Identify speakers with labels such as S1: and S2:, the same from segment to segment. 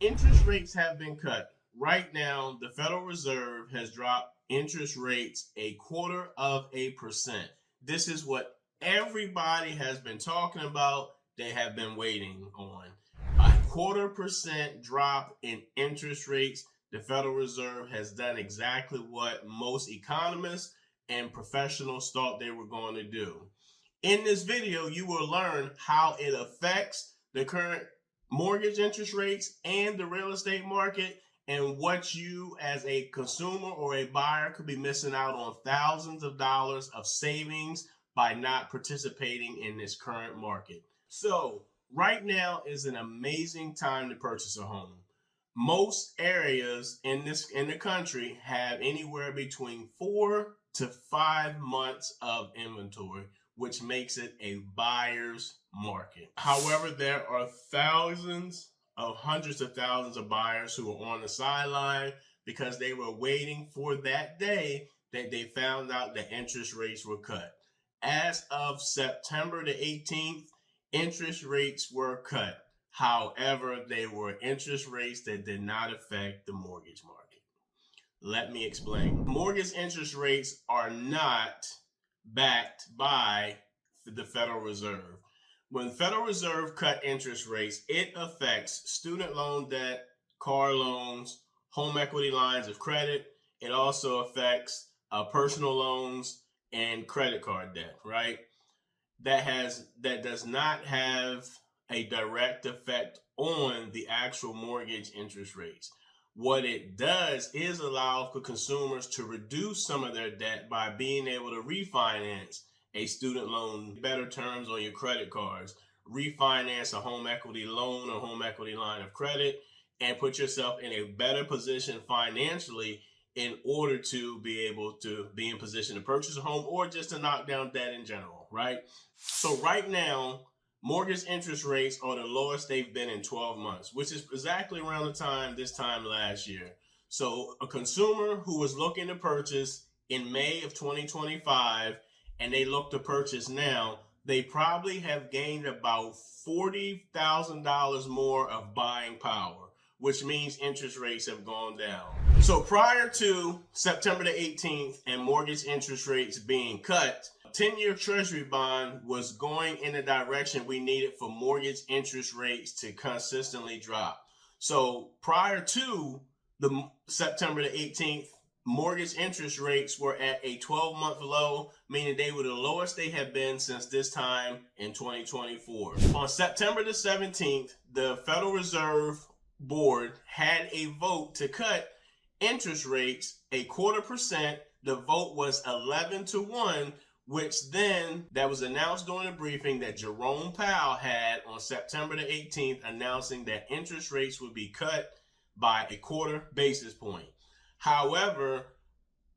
S1: Interest rates have been cut. Right now, the Federal Reserve has dropped interest rates 0.25%. This is what everybody has been talking about. They have been waiting on. 0.25% drop in interest rates. The Federal Reserve has done exactly what most economists and professionals thought they were going to do. In this video, you will learn how it affects the current mortgage interest rates and the real estate market, and what you as a consumer or a buyer could be missing out on thousands of dollars of savings by not participating in this current market. So right now is an amazing time to purchase a home. Most areas in the country have anywhere between 4 to 5 months of inventory, which makes it a buyer's market. However, there are hundreds of thousands of buyers who are on the sideline because they were waiting for that day that they found out that interest rates were cut. As of September the 18th, interest rates were cut. However, they were interest rates that did not affect the mortgage market. Let me explain. Mortgage interest rates are not backed by the Federal Reserve. When the Federal Reserve cut interest rates, it affects student loan debt, car loans, home equity lines of credit. It also affects personal loans and credit card debt, right? That does not have a direct effect on the actual mortgage interest rates. What it does is allow for consumers to reduce some of their debt by being able to refinance a student loan, better terms on your credit cards, refinance a home equity loan or home equity line of credit, and put yourself in a better position financially in order to be able to be in position to purchase a home or just to knock down debt in general, right? So right now, mortgage interest rates are the lowest they've been in 12 months, which is exactly around this time last year. So a consumer who was looking to purchase in May of 2025 and they look to purchase now, they probably have gained about $40,000 more of buying power, which means interest rates have gone down. So prior to September the 18th and mortgage interest rates being cut, 10-year Treasury bond was going in the direction we needed for mortgage interest rates to consistently drop. So prior to the September the 18th, mortgage interest rates were at a 12-month low, meaning they were the lowest they have been since this time in 2024. On September the 17th, the Federal Reserve Board had a vote to cut interest rates 0.25%. The vote was 11-1, which then that was announced during a briefing that Jerome Powell had on September the 18th, announcing that interest rates would be cut by 0.25 basis point. However,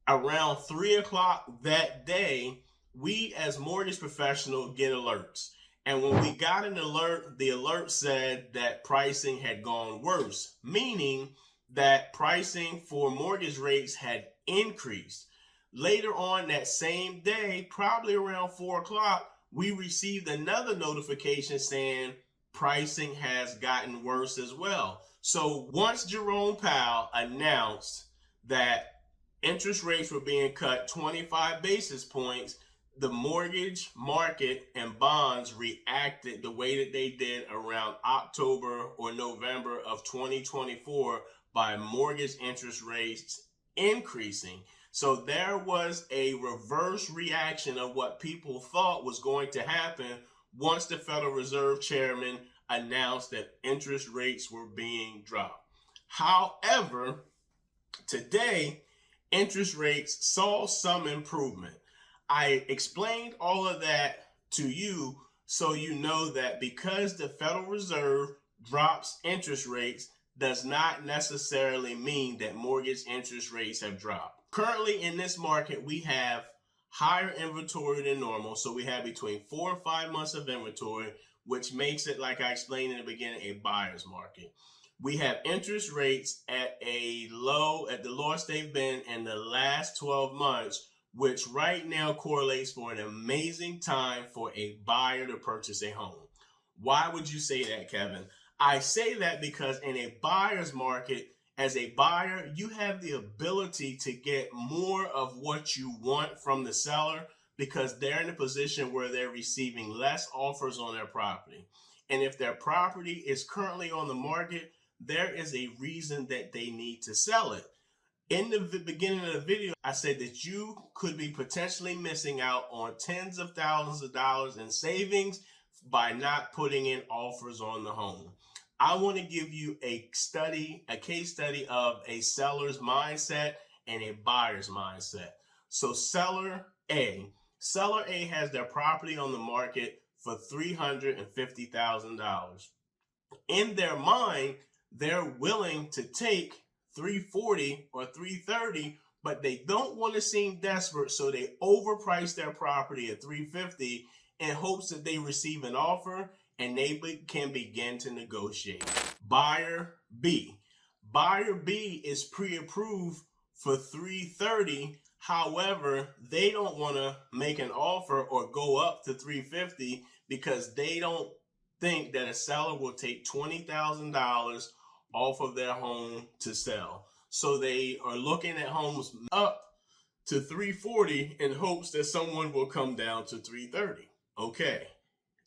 S1: around 3 o'clock that day, we as mortgage professionals get alerts. And when we got an alert, the alert said that pricing had gone worse, meaning that pricing for mortgage rates had increased. Later on that same day, probably around 4 o'clock, we received another notification saying pricing has gotten worse as well. So once Jerome Powell announced that interest rates were being cut 25 basis points, the mortgage market and bonds reacted the way that they did around October or November of 2024 by mortgage interest rates increasing. So there was a reverse reaction of what people thought was going to happen once the Federal Reserve Chairman announced that interest rates were being dropped. However, today, interest rates saw some improvement. I explained all of that to you so you know that because the Federal Reserve drops interest rates does not necessarily mean that mortgage interest rates have dropped. Currently in this market, we have higher inventory than normal. So we have between 4 and 5 months of inventory, which makes it, like I explained in the beginning, a buyer's market. We have interest rates at the lowest they've been in the last 12 months, which right now correlates for an amazing time for a buyer to purchase a home. Why would you say that, Kevin? I say that because in a buyer's market, as a buyer, you have the ability to get more of what you want from the seller because they're in a position where they're receiving less offers on their property. And if their property is currently on the market, there is a reason that they need to sell it. In the beginning of the video, I said that you could be potentially missing out on tens of thousands of dollars in savings by not putting in offers on the home. I want to give you a case study of a seller's mindset and a buyer's mindset. So seller A has their property on the market for $350,000. In their mind, they're willing to take $340,000 or $330,000, but they don't want to seem desperate, so they overprice their property at $350,000 in hopes that they receive an offer and they can begin to negotiate. Buyer B is pre-approved for $330,000. However, they don't want to make an offer or go up to $350,000 because they don't think that a seller will take $20,000 off of their home to sell. So they are looking at homes up to $340,000 in hopes that someone will come down to $330,000. Okay.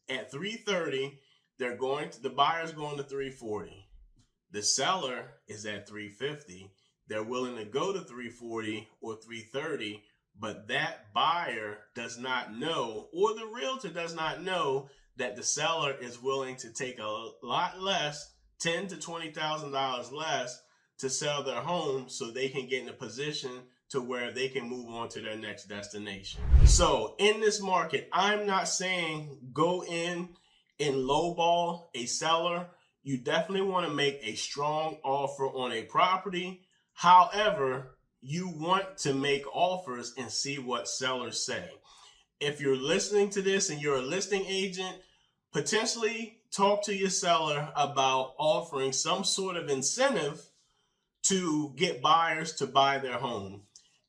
S1: At $330,000, the buyer's going to $340,000. The seller is at $350,000. They're willing to go to $340,000 or $330,000, but that buyer does not know, or the realtor does not know, that the seller is willing to take a lot less, $10,000 to $20,000 less, to sell their home so they can get in a position to where they can move on to their next destination. So in this market, I'm not saying go in and lowball a seller. You definitely want to make a strong offer on a property. However, you want to make offers and see what sellers say. If you're listening to this and you're a listing agent, potentially talk to your seller about offering some sort of incentive to get buyers to buy their home.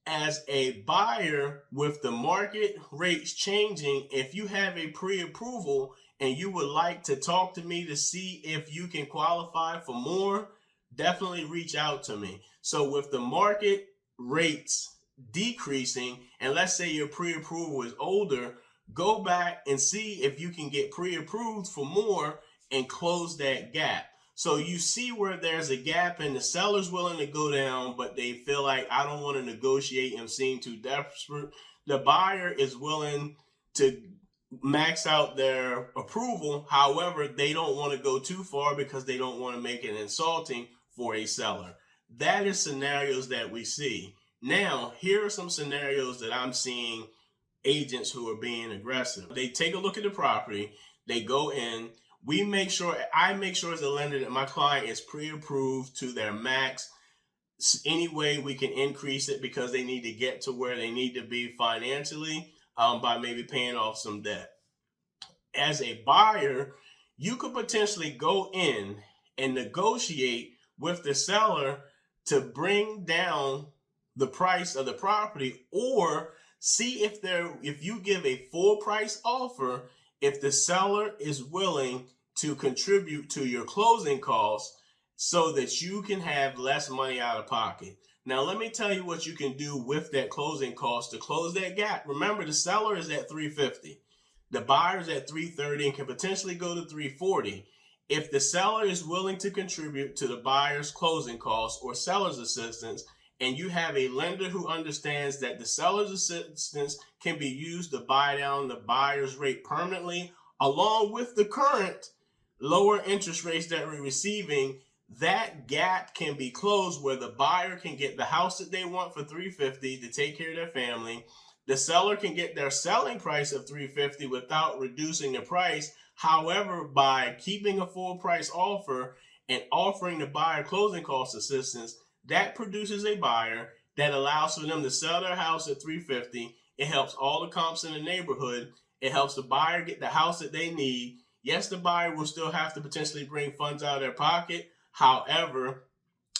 S1: As a buyer, with the market rates changing, if you have a pre-approval and you would like to talk to me to see if you can qualify for more, definitely reach out to me. So with the market rates decreasing, and let's say your pre-approval is older, go back and see if you can get pre-approved for more and close that gap. So you see where there's a gap and the seller's willing to go down, but they feel like, I don't want to negotiate and seem too desperate. The buyer is willing to max out their approval. However, they don't want to go too far because they don't want to make it insulting for a seller. That is scenarios that we see. Now, here are some scenarios that I'm seeing agents who are being aggressive. They take a look at the property, they go in, I make sure as a lender that my client is pre-approved to their max. Any way we can increase it because they need to get to where they need to be financially by maybe paying off some debt. As a buyer, you could potentially go in and negotiate with the seller to bring down the price of the property, or see if you give a full price offer, if the seller is willing to contribute to your closing costs so that you can have less money out of pocket. Now, let me tell you what you can do with that closing cost to close that gap. Remember, the seller is at $350,000. The buyer is at $330,000 and can potentially go to $340,000. If the seller is willing to contribute to the buyer's closing costs or seller's assistance, and you have a lender who understands that the seller's assistance can be used to buy down the buyer's rate permanently, along with the current lower interest rates that we're receiving, that gap can be closed where the buyer can get the house that they want for $350,000 to take care of their family. The seller can get their selling price of $350,000 without reducing the price. However, by keeping a full price offer and offering the buyer closing cost assistance, that produces a buyer that allows for them to sell their house at $350,000. It helps all the comps in the neighborhood. It helps the buyer get the house that they need. Yes, the buyer will still have to potentially bring funds out of their pocket. However,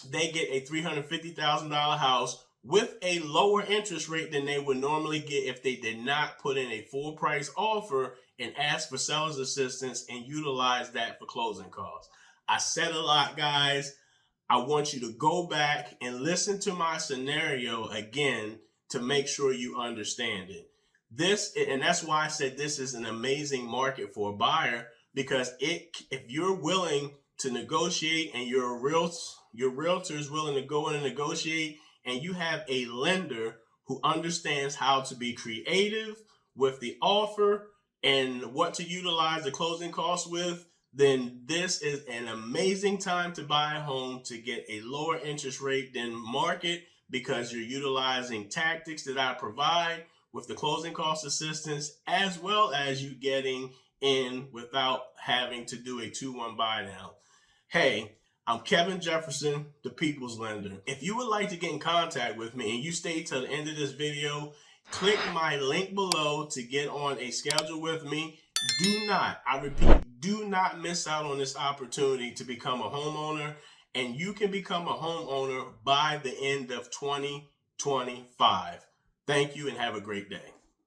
S1: they get a $350,000 house with a lower interest rate than they would normally get if they did not put in a full price offer and ask for seller's assistance and utilize that for closing costs. I said a lot, guys. I want you to go back and listen to my scenario again to make sure you understand it. And that's why I said this is an amazing market for a buyer, because if you're willing to negotiate and your realtor is willing to go in and negotiate, and you have a lender who understands how to be creative with the offer and what to utilize the closing costs with, then this is an amazing time to buy a home to get a lower interest rate than market, because you're utilizing tactics that I provide with the closing cost assistance, as well as you getting in without having to do a 2-1 buy down. Hey, I'm Kevin Jefferson, the People's Lender. If you would like to get in contact with me and you stay till the end of this video, click my link below to get on a schedule with me. Do not, I repeat, do not miss out on this opportunity to become a homeowner, and you can become a homeowner by the end of 2025. Thank you and have a great day.